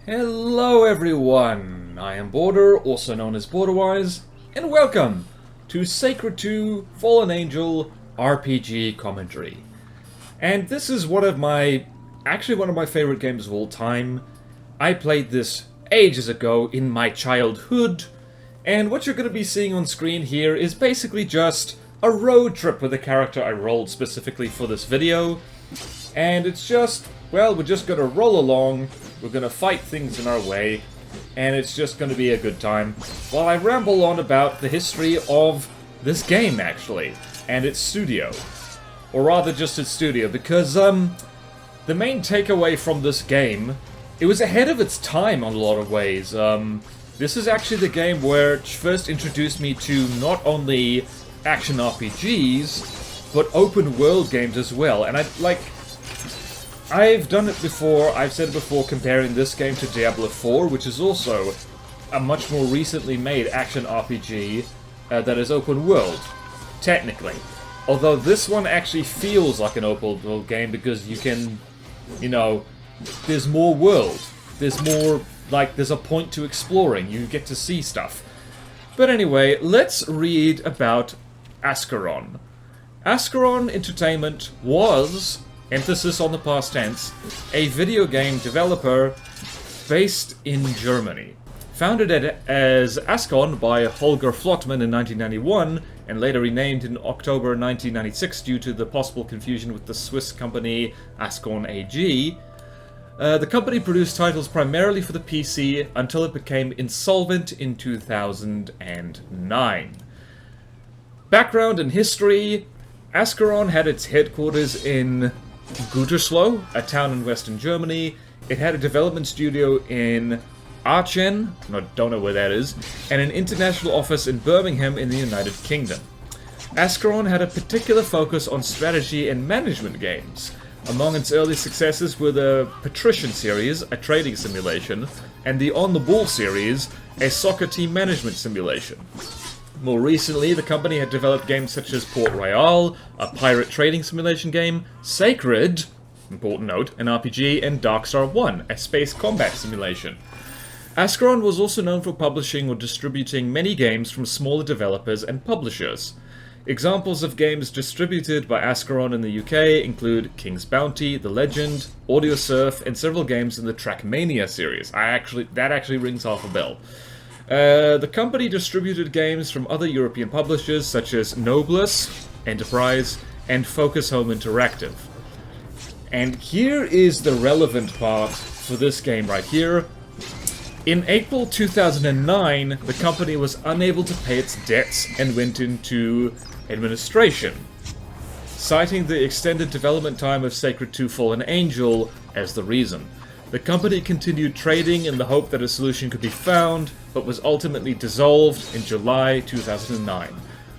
Hello everyone, I am Border, also known as Borderwise, and welcome to Sacred 2 Fallen Angel RPG commentary. And this is one of my favorite games of all time. I played this ages ago in my childhood, and what you're going to be seeing on screen here is basically just a road trip with the character I rolled specifically for this video. And it's just, well, we're just going to roll along, we're going to fight things in our way, and it's just going to be a good time while I ramble on about the history of this game, actually, and its studio. Or rather, just its studio, because, the main takeaway from this game, it was ahead of its time on a lot of ways. This is actually the game where it first introduced me to not only action RPGs, but open world games as well, and I've done it before, I've said it before, comparing this game to Diablo 4, which is also a much more recently made action RPG that is open world, technically. Although this one actually feels like an open world game because you can, you know, there's more world. There's more, there's a point to exploring. You get to see stuff. But anyway, let's read about Ascaron. Ascaron Entertainment was, emphasis on the past tense, a video game developer based in Germany. Founded as Ascaron by Holger Flottmann in 1991, and later renamed in October 1996 due to the possible confusion with the Swiss company Ascaron AG, the company produced titles primarily for the PC until it became insolvent in 2009. Background and history: Ascaron had its headquarters in Gütersloh, a town in western Germany. It had a development studio in Aachen, don't know where that is, and an international office in Birmingham in the United Kingdom. Ascaron had a particular focus on strategy and management games. Among its early successes were the Patrician series, a trading simulation, and the On the Ball series, a soccer team management simulation. More recently, the company had developed games such as Port Royal, a pirate trading simulation game, Sacred, important note, an RPG, and Darkstar 1, a space combat simulation. Ascaron was also known for publishing or distributing many games from smaller developers and publishers. Examples of games distributed by Ascaron in the UK include King's Bounty, The Legend, Audio Surf, and several games in the Trackmania series. That actually rings half a bell. The company distributed games from other European publishers such as Noblesse, Enterprise, and Focus Home Interactive. And here is the relevant part for this game right here. In April 2009, the company was unable to pay its debts and went into administration, citing the extended development time of Sacred 2 Fallen Angel as the reason. The company continued trading in the hope that a solution could be found, but was ultimately dissolved in July 2009,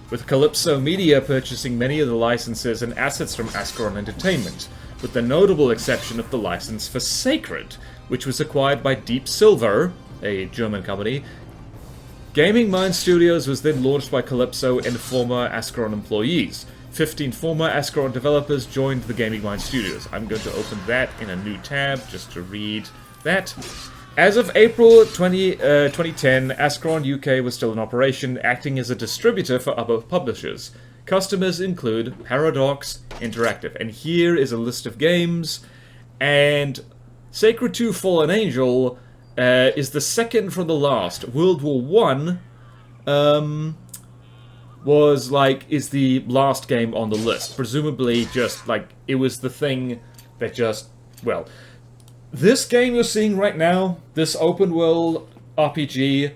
with Kalypso Media purchasing many of the licenses and assets from Ascaron Entertainment, with the notable exception of the license for Sacred, which was acquired by Deep Silver, a German company. Gaming Mind Studios was then launched by Kalypso and former Ascaron employees. 15 former Ascaron developers joined the Gaming Mind Studios. I'm going to open that in a new tab just to read that. As of April 2010, Ascaron UK was still in operation, acting as a distributor for other publishers. Customers include Paradox Interactive. And here is a list of games. And Sacred 2 Fallen Angel is the second from the last. World War I is the last game on the list. Presumably just, it was the thing that just, well, this game you're seeing right now, this open world RPG,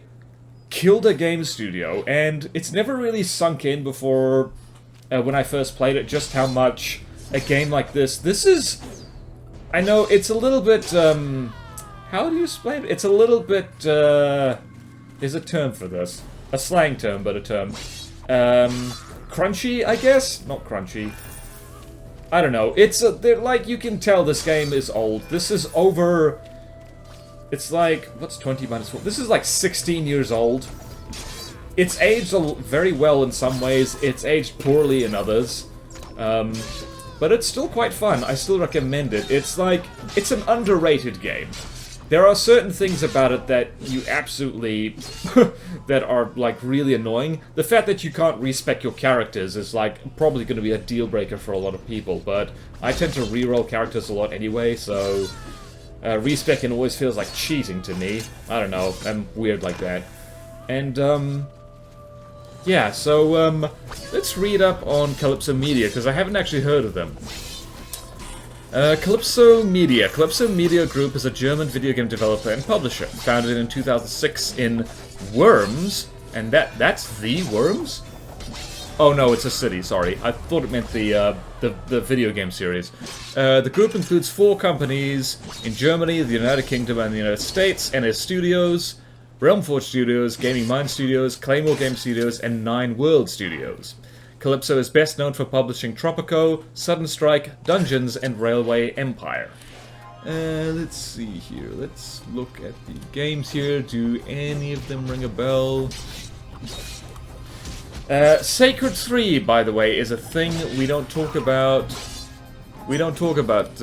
killed a game studio, and it's never really sunk in before, when I first played it, just how much a game like this is, I know, it's a little bit, how do you explain it? It's a little bit, there's a term for this. A slang term, but a term. Crunchy, I guess? Not crunchy. I don't know. It's you can tell this game is old. This is over... It's what's 20 minus 4? This is 16 years old. It's aged very well in some ways. It's aged poorly in others. But it's still quite fun. I still recommend it. It's an underrated game. there are certain things about it that you absolutely... that are, like, really annoying. The fact that you can't respec your characters is, like, probably going to be a deal-breaker for a lot of people, but I tend to reroll characters a lot anyway, so... respecing always feels like cheating to me. I don't know, I'm weird like that. And, yeah, so, let's read up on Kalypso Media, because I haven't actually heard of them. Kalypso Media. Kalypso Media Group is a German video game developer and publisher, founded in 2006 in Worms, and that's the Worms? Oh no, it's a city, sorry. I thought it meant the video game series. The group includes 4 companies in Germany, the United Kingdom, and the United States, NS Studios, Realmforge Studios, Gaming Mind Studios, Claymore Game Studios, and 9 World Studios. Kalypso is best known for publishing Tropico, Sudden Strike, Dungeons, and Railway Empire. Let's see here. Let's look at the games here. Do any of them ring a bell? Sacred 3, by the way, is a thing we don't talk about. We don't talk about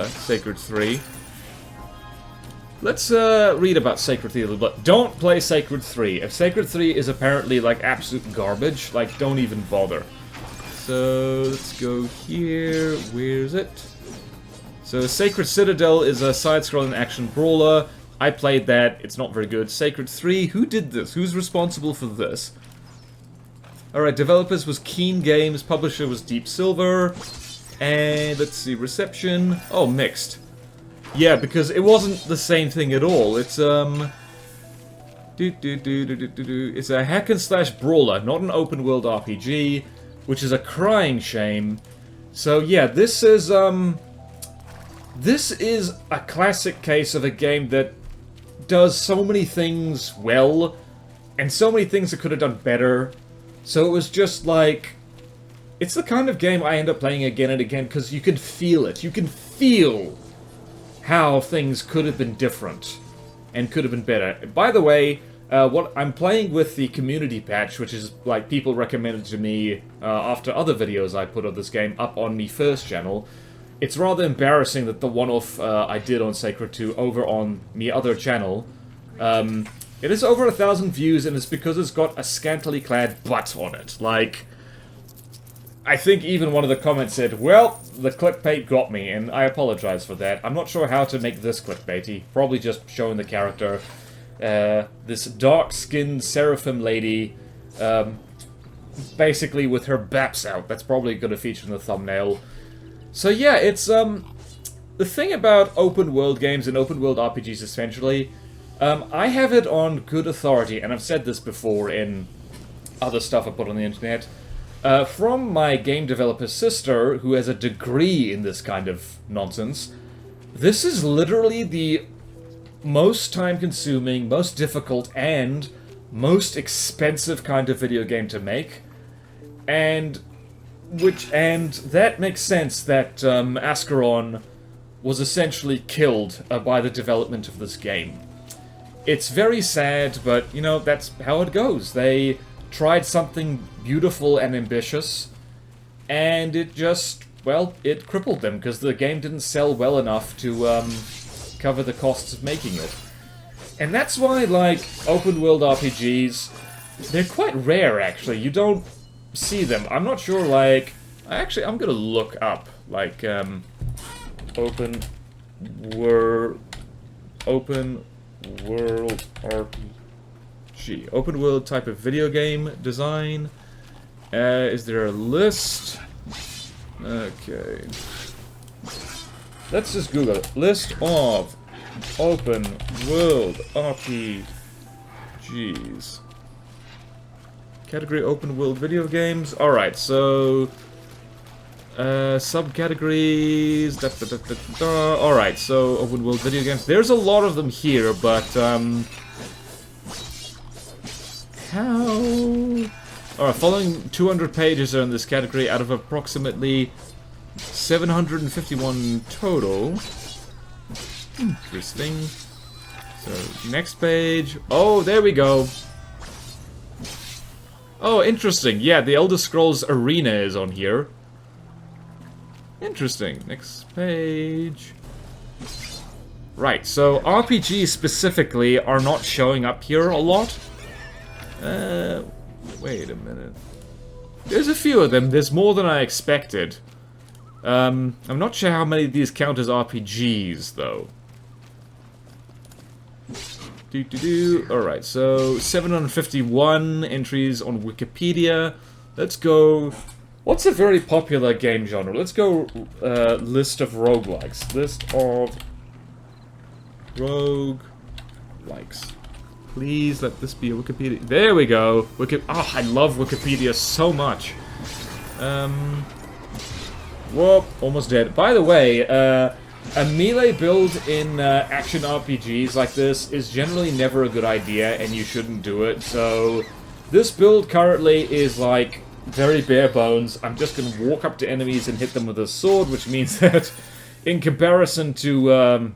Sacred 3. Let's read about Sacred 3 a little bit. Don't play Sacred 3. If Sacred 3 is apparently like absolute garbage, like don't even bother. So let's go here. Where's it? So Sacred Citadel is a side-scrolling action brawler. I played that. It's not very good. Sacred 3. Who did this? Who's responsible for this? Alright, developers was Keen Games. Publisher was Deep Silver. And let's see, reception. Oh, mixed. Yeah, because it wasn't the same thing at all. It's, it's a hack-and-slash brawler, not an open-world RPG, which is a crying shame. So, yeah, this is a classic case of a game that does so many things well, and so many things it could have done better. So it was just like... It's the kind of game I end up playing again and again, because you can feel it. You can feel how things could have been different and could have been better. By the way, what I'm playing with the community patch, which is like people recommended to me after other videos I put of this game up on me first channel. It's rather embarrassing that the one-off I did on Sacred 2 over on me other channel, it is over 1,000 views, and it's because it's got a scantily clad butt on it. Like, I think even one of the comments said, well, the clickbait got me, and I apologize for that. I'm not sure how to make this clickbaity. Probably just showing the character. This dark-skinned Seraphim lady, basically with her baps out. That's probably going to feature in the thumbnail. So yeah, it's, the thing about open-world games and open-world RPGs essentially, I have it on good authority, and I've said this before in other stuff I put on the internet, from my game developer sister, who has a degree in this kind of nonsense. This is literally the most time-consuming, most difficult, and most expensive kind of video game to make. And that makes sense that Ascaron was essentially killed by the development of this game. It's very sad, but, you know, that's how it goes. They tried something beautiful and ambitious, and it just, well, it crippled them, because the game didn't sell well enough to cover the costs of making it. And that's why, like, open-world RPGs, they're quite rare, actually. You don't see them. I'm not sure, like... I'm gonna look up, like, open world RPG. Open world type of video game design. Is there a list? Okay. Let's just Google it. List of open world RPGs. Category open world video games. Alright, so subcategories. Alright, so open world video games. There's a lot of them here, but how? Alright, following 200 pages are in this category out of approximately 751 total. Interesting. So, next page. Oh, there we go. Oh, interesting. Yeah, the Elder Scrolls Arena is on here. Interesting. Next page. Right, so RPGs specifically are not showing up here a lot. Wait a minute. There's a few of them. There's more than I expected. I'm not sure how many of these count as RPGs, though. Alright, so 751 entries on Wikipedia. Let's go... What's a very popular game genre? Let's go list of roguelikes. List of roguelikes. Please let this be a Wikipedia. There we go. Oh, I love Wikipedia so much. Whoop, almost dead. By the way, a melee build in action RPGs like this is generally never a good idea, and you shouldn't do it. So, this build currently is like very bare bones. I'm just going to walk up to enemies and hit them with a sword, which means that in comparison to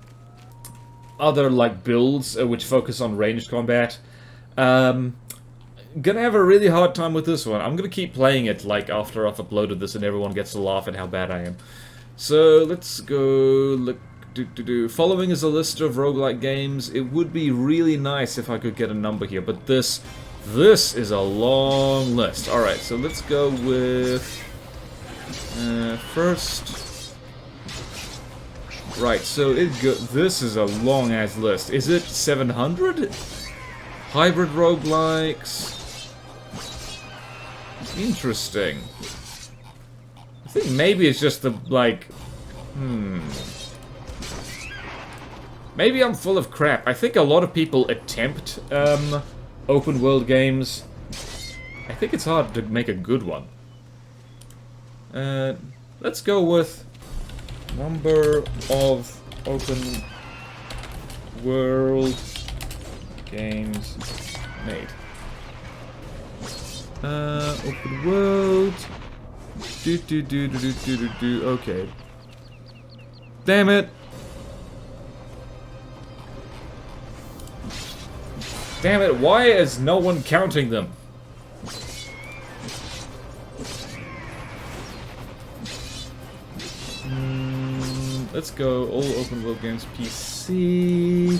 other like builds which focus on ranged combat, gonna have a really hard time with this one. I'm gonna keep playing it like after I've uploaded this and everyone gets to laugh at how bad I am. So let's go look. Following is a list of roguelike games. It would be really nice if I could get a number here, but this is a long list. Alright, so let's go with first. Right, so this is a long-ass list. Is it 700? Hybrid roguelikes. Interesting. I think maybe it's just the, like... Maybe I'm full of crap. I think a lot of people attempt open-world games. I think it's hard to make a good one. Let's go with... number of open world games made. Open world. Okay. Damn it. Damn it, why is no one counting them? Let's go all open world games PC.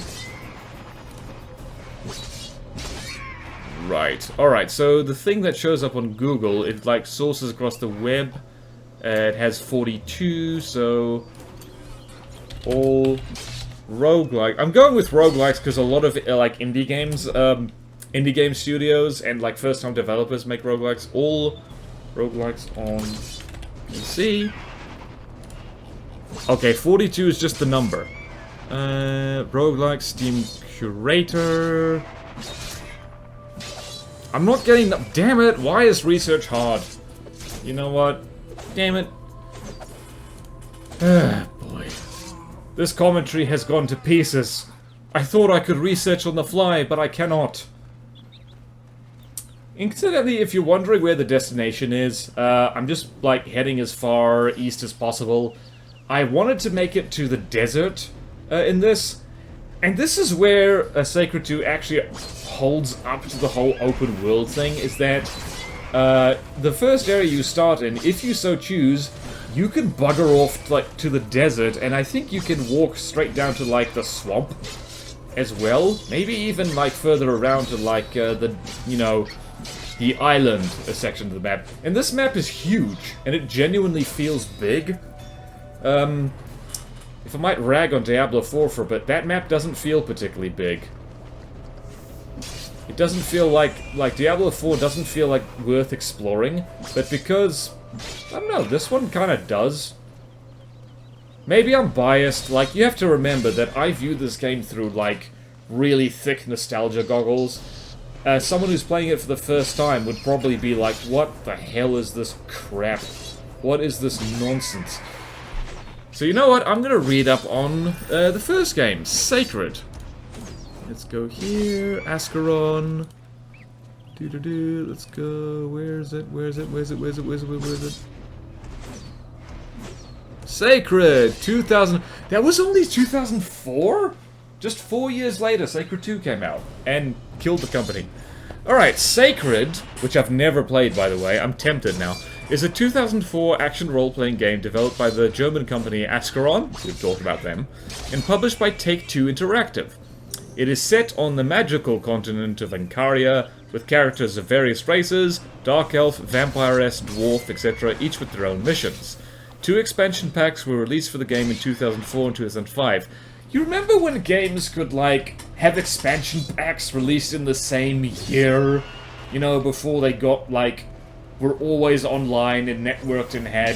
Right. Alright, so the thing that shows up on Google, it like sources across the web. It has 42, so all roguelike. I'm going with roguelikes because a lot of like indie game studios and like first-time developers make roguelikes. All roguelikes on PC. Okay, 42 is just the number. Roguelike, Steam Curator. I'm not getting the... Damn it, why is research hard? You know what? Damn it. Boy. This commentary has gone to pieces. I thought I could research on the fly, but I cannot. Incidentally, if you're wondering where the destination is, I'm just, like, heading as far east as possible. I wanted to make it to the desert in this, and this is where Sacred 2 actually holds up to the whole open world thing, is that the first area you start in, if you so choose, you can bugger off like to the desert, and I think you can walk straight down to like the swamp as well, maybe even like further around to like the, you know, the island section of the map. And this map is huge, and it genuinely feels big. If I might rag on Diablo 4 for a bit, that map doesn't feel particularly big. It doesn't feel like Diablo 4 doesn't feel like worth exploring, but because, I don't know, this one kind of does. Maybe I'm biased, like, you have to remember that I view this game through, like, really thick nostalgia goggles. Someone who's playing it for the first time would probably be like, what the hell is this crap? What is this nonsense? So you know what, I'm gonna read up on the first game, Sacred. Let's go here, Ascaron. Let's go, where is it? Sacred, 2000, that was only 2004? Just 4 years later, Sacred 2 came out, and killed the company. Alright, Sacred, which I've never played by the way, I'm tempted now, is a 2004 action role-playing game developed by the German company Ascaron, we've talked about them, and published by Take-Two Interactive. It is set on the magical continent of Ancaria, with characters of various races, Dark Elf, Vampiress, Dwarf, etc., each with their own missions. 2 expansion packs were released for the game in 2004 and 2005. You remember when games could, like, have expansion packs released in the same year? You know, before they got, like, were always online and networked and had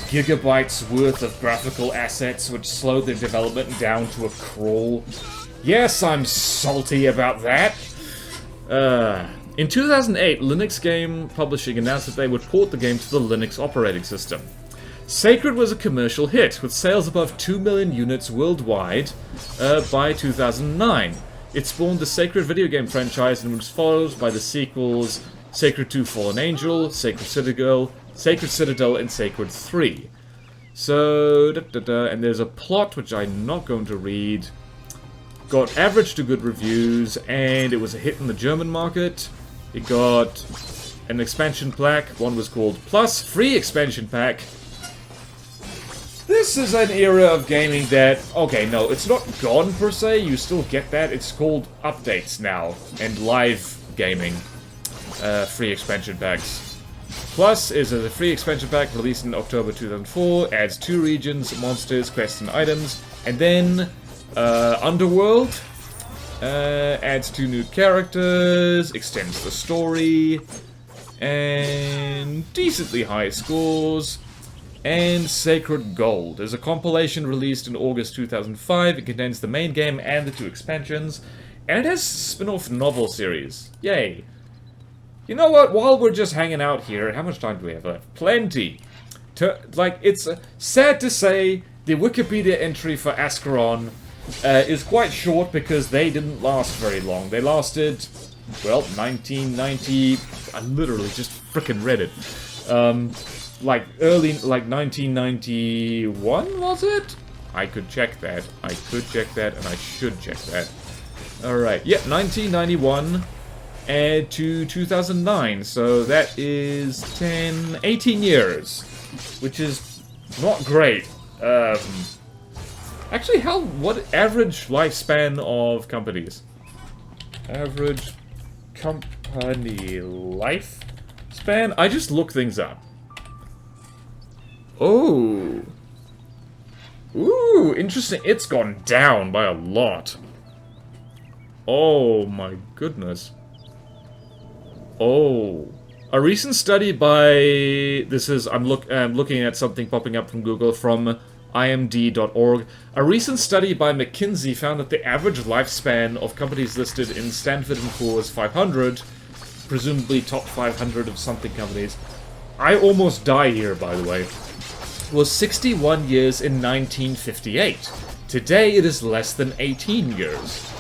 gigabytes worth of graphical assets which slowed their development down to a crawl. Yes, I'm salty about that. In 2008, Linux Game Publishing announced that they would port the game to the Linux operating system. Sacred was a commercial hit, with sales above 2 million units worldwide by 2009. It spawned the Sacred video game franchise and was followed by the sequels Sacred 2 Fallen Angel, Sacred Citadel, and Sacred 3. So, and there's a plot which I'm not going to read. Got average to good reviews, and it was a hit in the German market. It got an expansion pack. One was called Plus, free expansion pack. This is an era of gaming that, okay, no, it's not gone per se, you still get that. It's called updates now, and live gaming. Free expansion packs. Plus is a free expansion pack released in October 2004, adds 2 regions, monsters, quests, and items, and then Underworld adds 2 new characters, extends the story, and decently high scores. And Sacred Gold is a compilation released in August 2005. It contains the main game and the 2 expansions, and it has a spin-off novel series. Yay. You know what, while we're just hanging out here, how much time do we have left? Plenty. It's sad to say, the Wikipedia entry for Ascaron is quite short because they didn't last very long. They lasted, well, 1990... I literally just frickin' read it. Like 1991, was it? I could check that. I could check that, and I should check that. Alright, yeah, 1991 to 2009, so that is 18 years, which is not great. Actually, what average lifespan of companies? Average company lifespan? I just look things up. Oh. Ooh, interesting. It's gone down by a lot. Oh my goodness. Oh. A recent study by... I'm looking at something popping up from Google from imd.org. A recent study by McKinsey found that the average lifespan of companies listed in Stanford & Poor's 500, presumably top 500 of something companies, I almost die here, by the way, was 61 years in 1958. Today it is less than 18 years.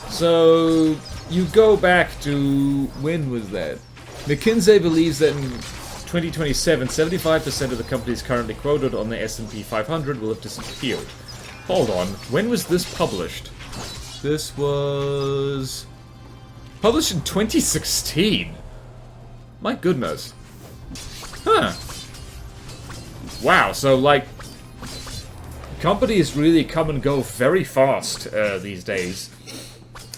So, you go back to... when was that? McKinsey believes that in 2027, 75% of the companies currently quoted on the S&P 500 will have disappeared. Hold on, when was this published? This was... published in 2016! My goodness. Huh. Wow, so, like, companies really come and go very fast these days.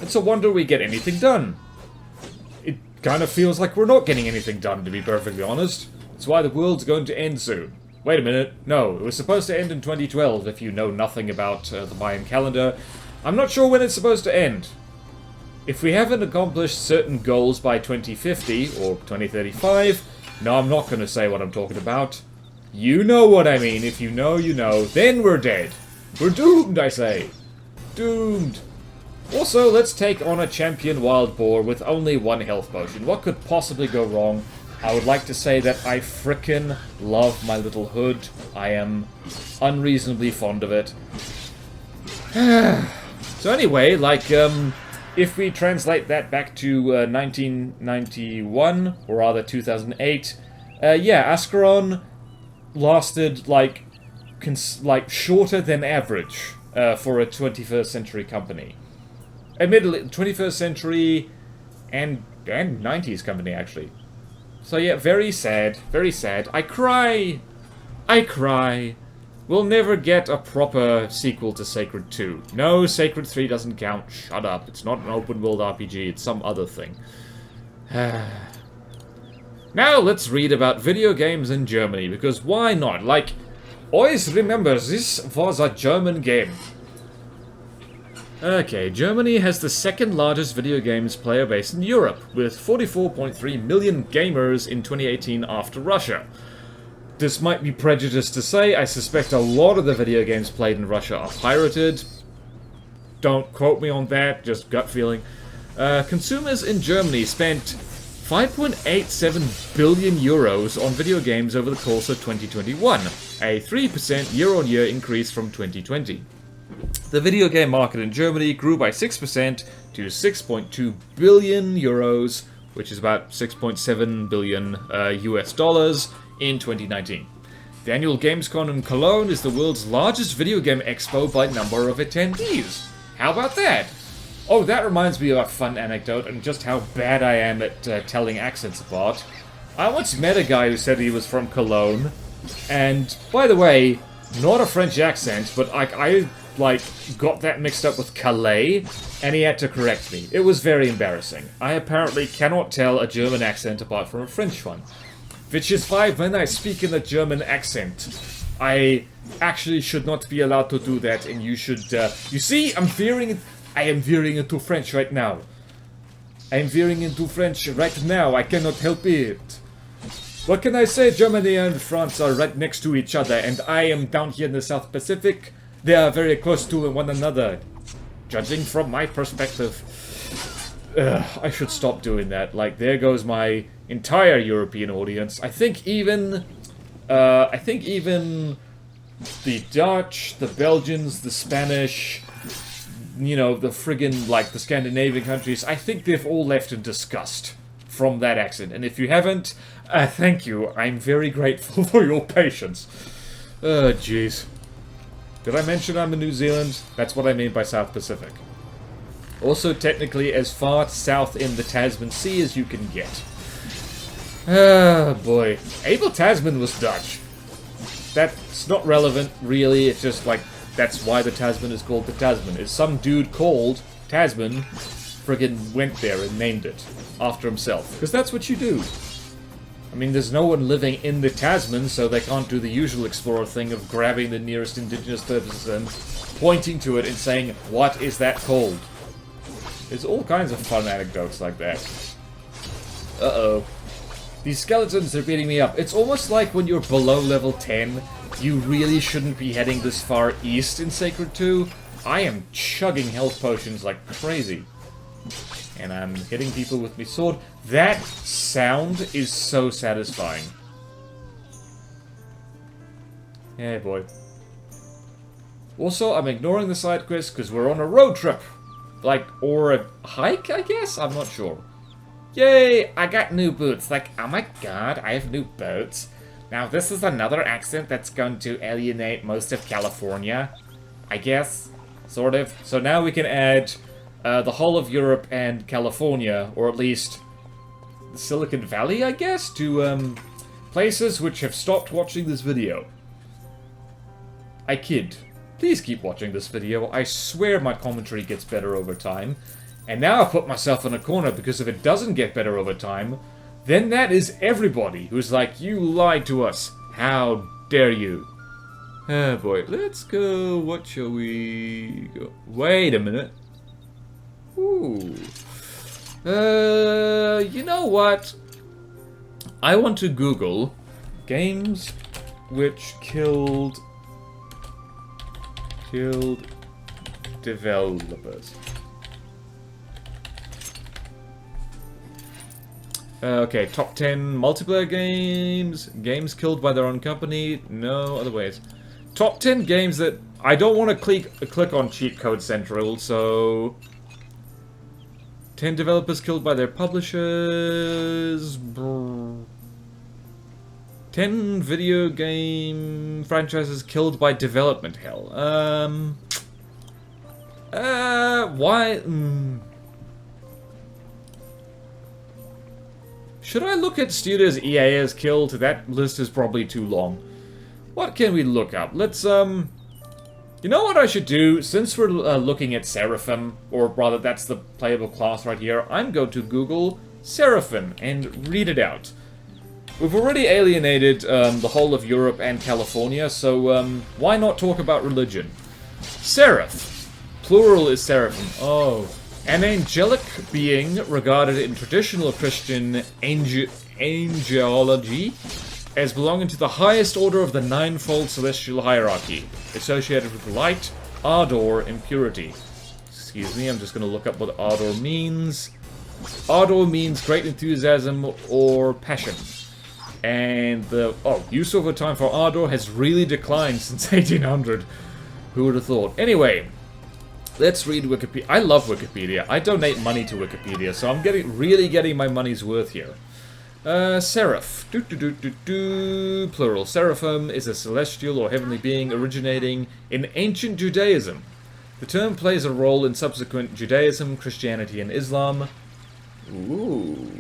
It's a wonder we get anything done. It kind of feels like we're not getting anything done, to be perfectly honest. That's why the world's going to end soon. Wait a minute. No, it was supposed to end in 2012, if you know nothing about the Mayan calendar. I'm not sure when it's supposed to end. If we haven't accomplished certain goals by 2050, or 2035... no, I'm not going to say what I'm talking about. You know what I mean. If you know, you know. Then we're dead. We're doomed, I say. Doomed. Also, let's take on a champion wild boar with only 1 health potion. What could possibly go wrong? I would like to say that I frickin' love my little hood. I am unreasonably fond of it. So anyway, like, if we translate that back to 1991, or rather 2008, yeah, Ascaron lasted, like shorter than average for a 21st century company. Admittedly, 21st century and 90s company, actually. So yeah, very sad. Very sad. I cry. I cry. We'll never get a proper sequel to Sacred 2. No, Sacred 3 doesn't count. Shut up. It's not an open world RPG. It's some other thing. Now let's read about video games in Germany, because why not? Like, always remember, this was a German game. Okay, Germany has the second largest video games player base in Europe, with 44.3 million gamers in 2018 after Russia. This might be prejudiced to say, I suspect a lot of the video games played in Russia are pirated. Don't quote me on that, just gut feeling. Consumers in Germany spent 5.87 billion euros on video games over the course of 2021, a 3% year-on-year increase from 2020. The video game market in Germany grew by 6% to 6.2 billion euros, which is about 6.7 billion US dollars, in 2019. The annual Gamescom in Cologne is the world's largest video game expo by number of attendees. How about that? Oh, that reminds me of a fun anecdote and just how bad I am at telling accents apart. I once met a guy who said he was from Cologne, and by the way, not a French accent, but I got that mixed up with Calais, and he had to correct me. It was very embarrassing. I apparently cannot tell a German accent apart from a French one. Which is why when I speak in a German accent, I actually should not be allowed to do that, and you should, you see, I am veering into French right now. I am veering into French right now, I cannot help it. What can I say? Germany and France are right next to each other, and I am down here in the South Pacific. They are very close to one another, judging from my perspective. I should stop doing that. Like, there goes my entire European audience. I think even the Dutch, the Belgians, the Spanish, you know, the friggin', like, the Scandinavian countries, I think they've all left in disgust from that accent. And if you haven't, thank you. I'm very grateful for your patience. Jeez. Did I mention I'm in New Zealand? That's what I mean by South Pacific. Also, technically, as far south in the Tasman Sea as you can get. Ah, boy. Abel Tasman was Dutch. That's not relevant, really. It's just like, that's why the Tasman is called the Tasman. Is some dude called Tasman friggin' went there and named it after himself. Because that's what you do. I mean, there's no one living in the Tasman, so they can't do the usual explorer thing of grabbing the nearest indigenous purposes and pointing to it and saying, what is that called? There's all kinds of fun anecdotes like that. Uh-oh. These skeletons are beating me up. It's almost like when you're below level 10, you really shouldn't be heading this far east in Sacred 2. I am chugging health potions like crazy. And I'm hitting people with my sword. That sound is so satisfying. Yeah, boy. Also, I'm ignoring the side quest because we're on a road trip. Like, or a hike, I guess? I'm not sure. Yay, I got new boots. Like, oh my god, I have new boots. Now, this is another accent that's going to alienate most of California, I guess. Sort of. So now we can add the whole of Europe and California, or at least Silicon Valley, I guess, to places which have stopped watching this video. I kid. Please keep watching this video. I swear my commentary gets better over time. And now I've put myself in a corner, because if it doesn't get better over time, then that is everybody who's like, you lied to us. How dare you? Oh boy, let's go. What shall we go? Wait a minute. Ooh. You know what? I want to Google games which killed developers. Okay, top 10 multiplayer games. Games killed by their own company. No other ways. Top 10 games that... I don't want to click on Cheat Code Central, so... 10 developers killed by their publishers... 10 video game franchises killed by development hell. Why... Should I look at studios EA has killed? That list is probably too long. What can we look up? Let's, You know what I should do? Since we're looking at Seraphim, or rather that's the playable class right here, I'm going to Google Seraphim and read it out. We've already alienated the whole of Europe and California, so why not talk about religion? Seraph. Plural is seraphim. Oh. An angelic being regarded in traditional Christian angelology as belonging to the highest order of the ninefold celestial hierarchy, associated with light, ardor, and purity. Excuse me, I'm just going to look up what ardor means. Ardor means great enthusiasm or passion. And the use over time for ardor has really declined since 1800. Who would have thought? Anyway, let's read Wikipedia. I love Wikipedia. I donate money to Wikipedia, so I'm really getting my money's worth here. Seraph. Plural. Seraphim is a celestial or heavenly being originating in ancient Judaism. The term plays a role in subsequent Judaism, Christianity, and Islam. Ooh.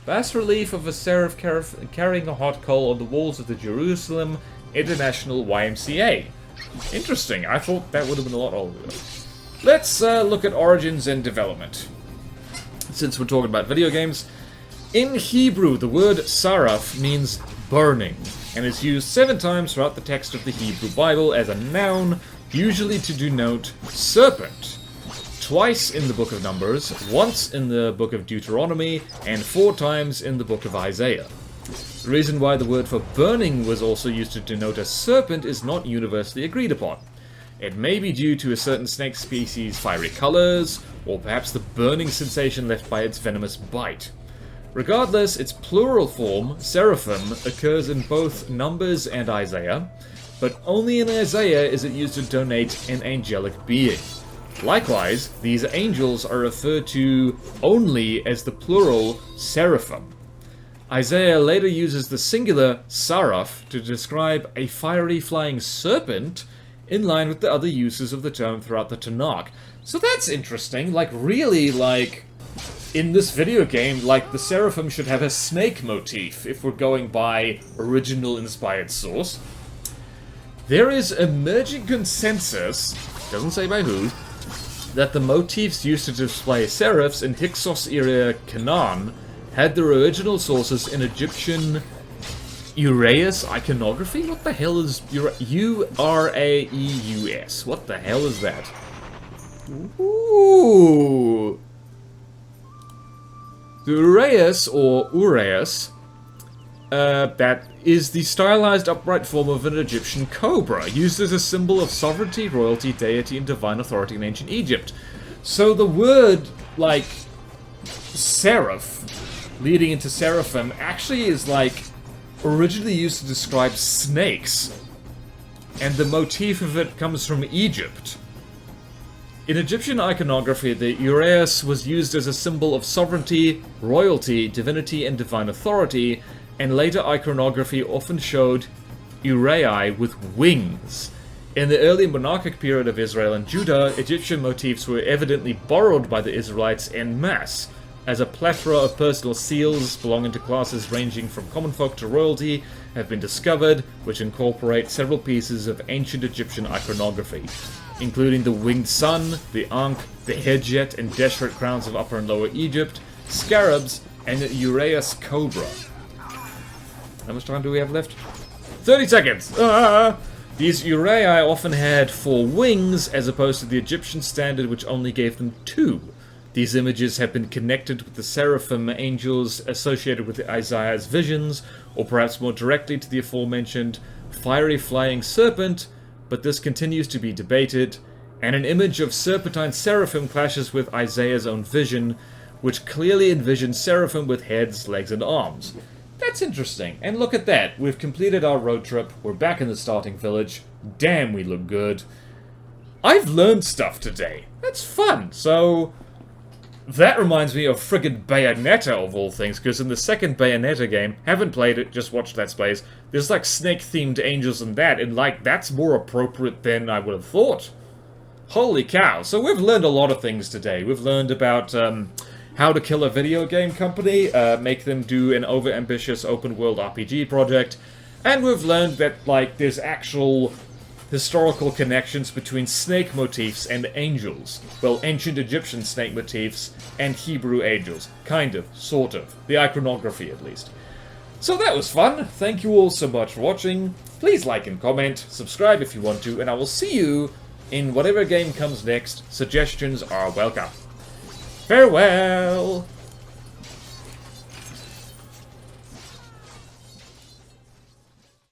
Bas-relief of a seraph carrying a hot coal on the walls of the Jerusalem International YMCA. Interesting. I thought that would have been a lot older. Let's look at origins and development. Since we're talking about video games. In Hebrew, the word saraf means burning, and is used 7 times throughout the text of the Hebrew Bible as a noun, usually to denote serpent. Twice in the book of Numbers, once in the book of Deuteronomy, and 4 times in the book of Isaiah. The reason why the word for burning was also used to denote a serpent is not universally agreed upon. It may be due to a certain snake species' fiery colors, or perhaps the burning sensation left by its venomous bite. Regardless, its plural form, seraphim, occurs in both Numbers and Isaiah, but only in Isaiah is it used to denote an angelic being. Likewise, these angels are referred to only as the plural seraphim. Isaiah later uses the singular saraph to describe a fiery flying serpent, in line with the other uses of the term throughout the Tanakh. So that's interesting, in this video game, the seraphim should have a snake motif, if we're going by original inspired source. There is emerging consensus, doesn't say by who, that the motifs used to display seraphs in Hyksos-era Canaan had their original sources in Egyptian Uraeus iconography? What the hell is U-R-A-E-U-S? What the hell is that? Ooh! The Uraeus, or Uraeus, that is the stylized upright form of an Egyptian cobra, used as a symbol of sovereignty, royalty, deity, and divine authority in ancient Egypt. So the word, seraph, leading into seraphim, actually is, originally used to describe snakes. And the motif of it comes from Egypt. In Egyptian iconography, the uraeus was used as a symbol of sovereignty, royalty, divinity, and divine authority, and later iconography often showed uraei with wings. In the early monarchic period of Israel and Judah, Egyptian motifs were evidently borrowed by the Israelites en masse, as a plethora of personal seals belonging to classes ranging from common folk to royalty have been discovered, which incorporate several pieces of ancient Egyptian iconography, including the winged sun, the ankh, the hedjet and deshret crowns of Upper and Lower Egypt, scarabs, and the uraeus cobra. How much time do we have left? 30 seconds! These uraei often had 4 wings, as opposed to the Egyptian standard which only gave them 2. These images have been connected with the seraphim angels associated with Isaiah's visions, or perhaps more directly to the aforementioned fiery flying serpent, but this continues to be debated, and an image of serpentine seraphim clashes with Isaiah's own vision, which clearly envisions seraphim with heads, legs, and arms. That's interesting, and look at that, we've completed our road trip, we're back in the starting village, damn we look good. I've learned stuff today, that's fun, so... That reminds me of friggin' Bayonetta of all things, because in the second Bayonetta game, haven't played it, just watched Let's Plays, there's snake-themed angels in that, and that's more appropriate than I would have thought. Holy cow, so we've learned a lot of things today. We've learned about how to kill a video game company, make them do an overambitious open-world RPG project, and we've learned that, like, there's actual historical connections between snake motifs and angels. Well, ancient Egyptian snake motifs and Hebrew angels. Kind of, sort of. The iconography, at least. So that was fun. Thank you all so much for watching. Please like and comment, subscribe if you want to, and I will see you in whatever game comes next. Suggestions are welcome. Farewell!